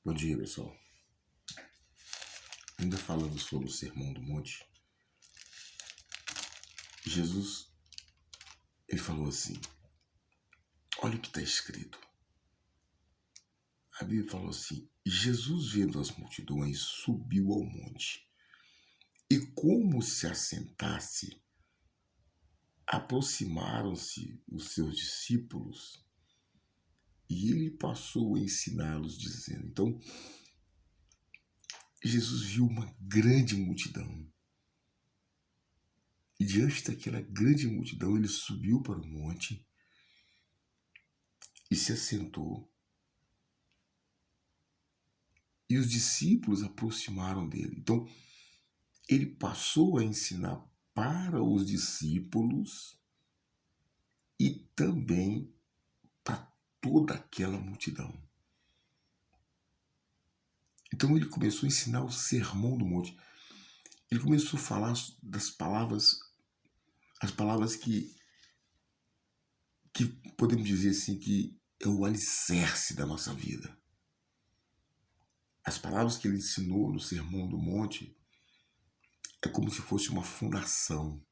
Bom dia, pessoal. Ainda falando sobre o Sermão do Monte, Jesus, ele falou assim, olha o que está escrito. A Bíblia falou assim, Jesus, vendo as multidões, subiu ao monte. E como se assentasse, aproximaram-se os seus discípulos e ele passou a ensiná-los, dizendo. Então, Jesus viu uma grande multidão. E diante daquela grande multidão, ele subiu para o monte e se assentou. E os discípulos aproximaram dele. Então, ele passou a ensinar para os discípulos e também para toda aquela multidão. Então, ele começou a ensinar o Sermão do Monte. Ele começou a falar das palavras, as palavras que podemos dizer assim, que é o alicerce da nossa vida. As palavras que ele ensinou no Sermão do Monte é como se fosse uma fundação.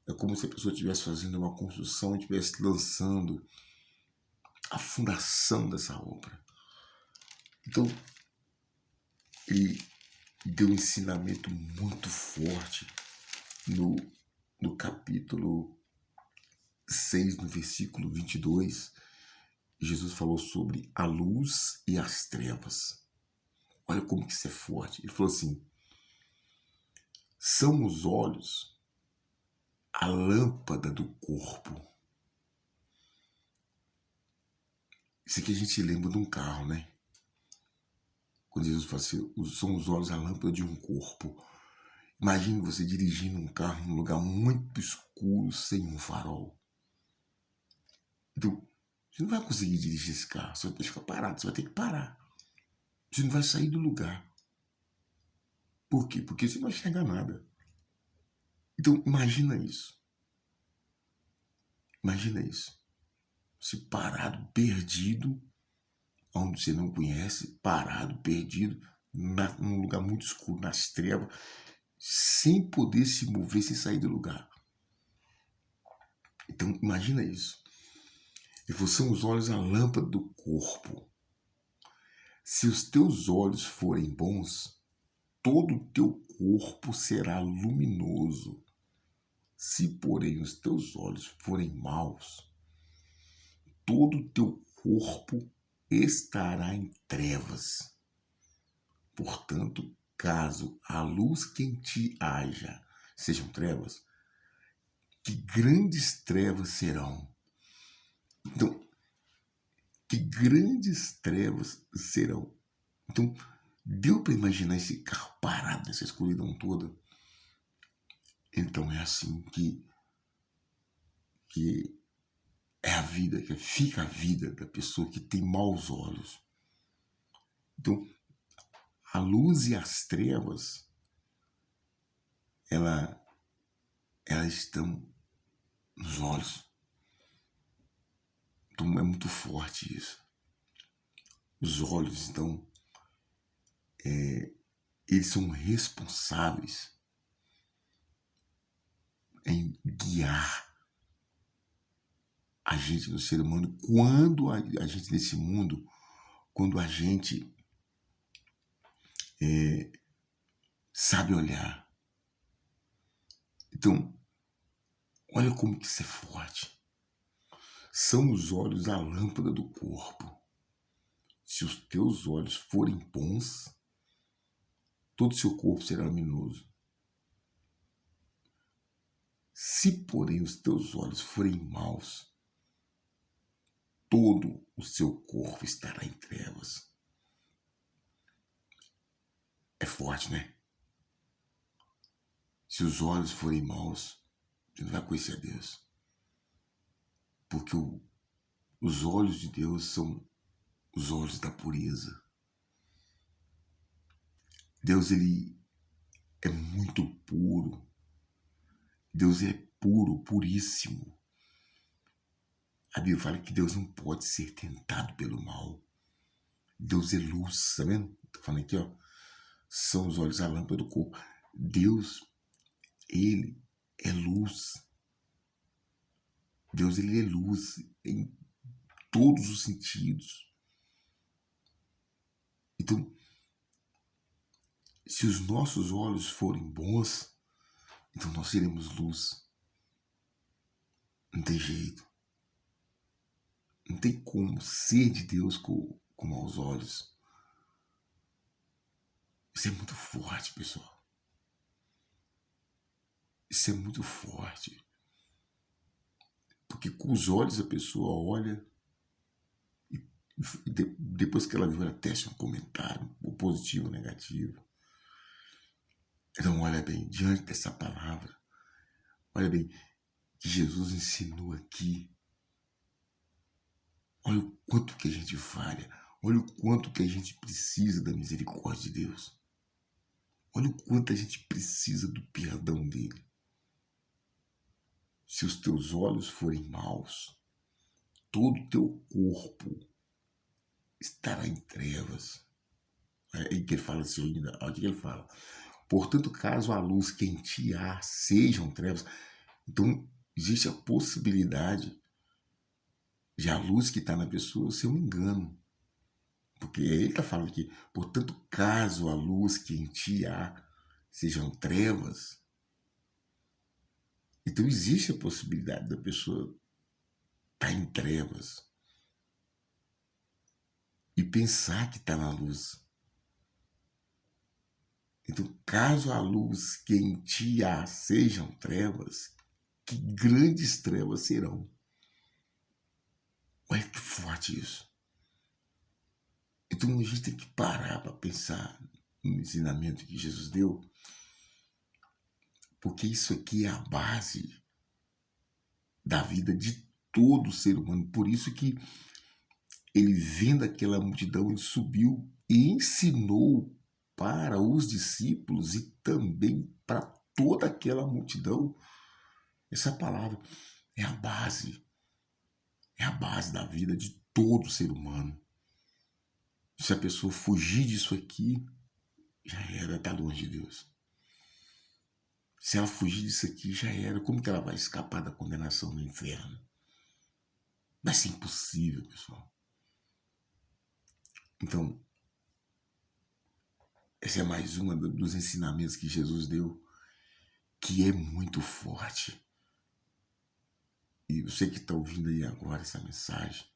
É como se a pessoa estivesse fazendo uma construção e estivesse lançando a fundação dessa obra. Então, ele deu um ensinamento muito forte no capítulo 6, no versículo 22. Jesus falou sobre a luz e as trevas. Olha como que isso é forte. Ele falou assim, são os olhos a lâmpada do corpo. Isso aqui a gente lembra de um carro, né? Quando Jesus fala assim, são os olhos a lâmpada de um corpo. Imagine você dirigindo um carro num lugar muito escuro, sem um farol. Então, você não vai conseguir dirigir esse carro, você vai ter que ficar parado, você vai ter que parar. Você não vai sair do lugar. Por quê? Porque você não vai enxergar nada. Então, imagina isso. Imagina isso. Você parado, perdido, onde você não conhece, parado, perdido, num lugar muito escuro, nas trevas, sem poder se mover, sem sair do lugar. Então, imagina isso. E são os olhos a lâmpada do corpo. Se os teus olhos forem bons, todo o teu corpo será luminoso. Se, porém, os teus olhos forem maus, todo o teu corpo estará em trevas. Portanto, caso a luz que em ti haja sejam trevas, que grandes trevas serão. Então, que grandes trevas serão. Então, deu para imaginar esse carro parado nessa escuridão toda? Então, é assim que é a vida, que fica a vida da pessoa que tem maus olhos. Então, a luz e as trevas, elas estão nos olhos. Então, é muito forte isso. Os olhos, então, eles são responsáveis em guiar a gente no ser humano quando a gente nesse mundo, quando a gente sabe olhar. Então, olha como que isso é forte. São os olhos a lâmpada do corpo. Se os teus olhos forem bons, todo o seu corpo será luminoso. Se, porém, os teus olhos forem maus, todo o seu corpo estará em trevas. É forte, né? Se os olhos forem maus, você não vai conhecer a Deus. Porque os olhos de Deus são os olhos da pureza. Deus, ele é muito puro. Deus é puro, puríssimo. A Bíblia fala que Deus não pode ser tentado pelo mal. Deus é luz, tá vendo? Tô falando aqui, ó. São os olhos a lâmpada do corpo. Deus, ele é luz. Deus, ele é luz em todos os sentidos. Então, se os nossos olhos forem bons, então nós seremos luz. Não tem jeito. Não tem como ser de Deus com maus olhos. Isso é muito forte, pessoal. Isso é muito forte. Porque com os olhos a pessoa olha e depois que ela viu, ela testa um comentário, ou positivo ou negativo. Então, olha bem, diante dessa palavra, olha bem, que Jesus ensinou aqui. Olha o quanto que a gente falha. Olha o quanto que a gente precisa da misericórdia de Deus. Olha o quanto a gente precisa do perdão dele. Se os teus olhos forem maus, todo o teu corpo estará em trevas. É aí que ele fala assim, olha o que ele fala. Portanto, caso a luz que em ti há sejam trevas, então existe a possibilidade de a luz que está na pessoa ser um engano. Porque ele está falando aqui, portanto, caso a luz que em ti há sejam trevas, então existe a possibilidade da pessoa estar em trevas e pensar que está na luz. Então, caso a luz que em ti há sejam trevas, que grandes trevas serão. Olha que forte isso. Então a gente tem que parar para pensar no ensinamento que Jesus deu, porque isso aqui é a base da vida de todo ser humano. Por isso que ele, vendo aquela multidão, ele subiu e ensinou para os discípulos e também para toda aquela multidão. Essa palavra é a base da vida de todo ser humano. Se a pessoa fugir disso aqui, já era, tá longe de Deus. Se ela fugir disso aqui, já era. Como que ela vai escapar da condenação no inferno? Vai ser impossível, pessoal. Então, esse é mais um dos ensinamentos que Jesus deu, que é muito forte. E você que está ouvindo aí agora essa mensagem,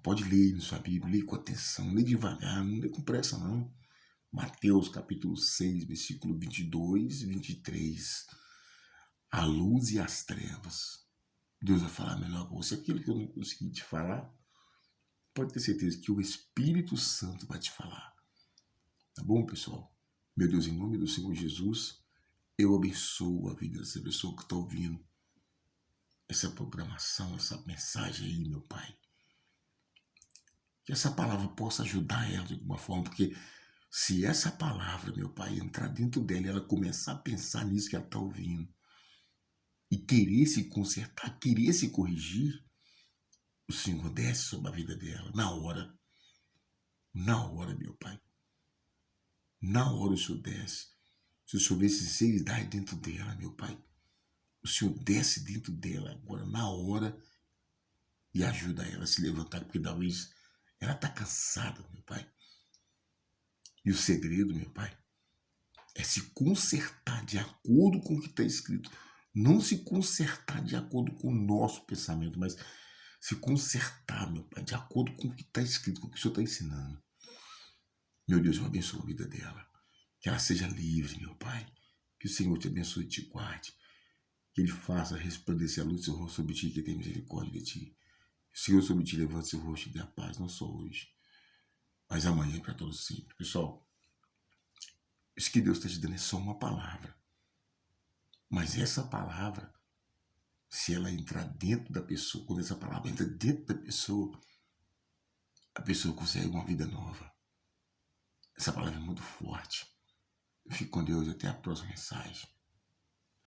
pode ler na sua Bíblia, lê com atenção, lê devagar, não lê com pressa não. Mateus capítulo 6, versículo 22 e 23. A luz e as trevas. Deus vai falar melhor com você. Aquilo que eu não consegui te falar, pode ter certeza que o Espírito Santo vai te falar. Tá bom, pessoal? Meu Deus, em nome do Senhor Jesus, eu abençoo a vida dessa pessoa que está ouvindo essa programação, essa mensagem aí, meu Pai. Que essa palavra possa ajudar ela de alguma forma, porque se essa palavra, meu Pai, entrar dentro dela e ela começar a pensar nisso que ela está ouvindo e querer se consertar, querer se corrigir, o Senhor desce sobre a vida dela, na hora, meu Pai. Na hora o Senhor desce. Se o Senhor vê sinceridade dentro dela, meu Pai, o Senhor desce dentro dela agora, na hora, e ajuda ela a se levantar, porque talvez ela está cansada, meu Pai. E o segredo, meu Pai, é se consertar de acordo com o que está escrito. Não se consertar de acordo com o nosso pensamento, mas se consertar, meu Pai, de acordo com o que está escrito, com o que o Senhor está ensinando. Meu Deus, eu abençoo a vida dela. Que ela seja livre, meu Pai. Que o Senhor te abençoe e te guarde. Que Ele faça resplandecer a luz do seu rosto sobre ti, que tenha misericórdia de ti. Que o Senhor sobre ti levante seu rosto e dê a paz, não só hoje, mas amanhã e para todos sempre. Pessoal, isso que Deus está te dando é só uma palavra. Mas essa palavra, se ela entrar dentro da pessoa, quando essa palavra entra dentro da pessoa, a pessoa consegue uma vida nova. Essa palavra é muito forte. Fique com Deus e até a próxima mensagem.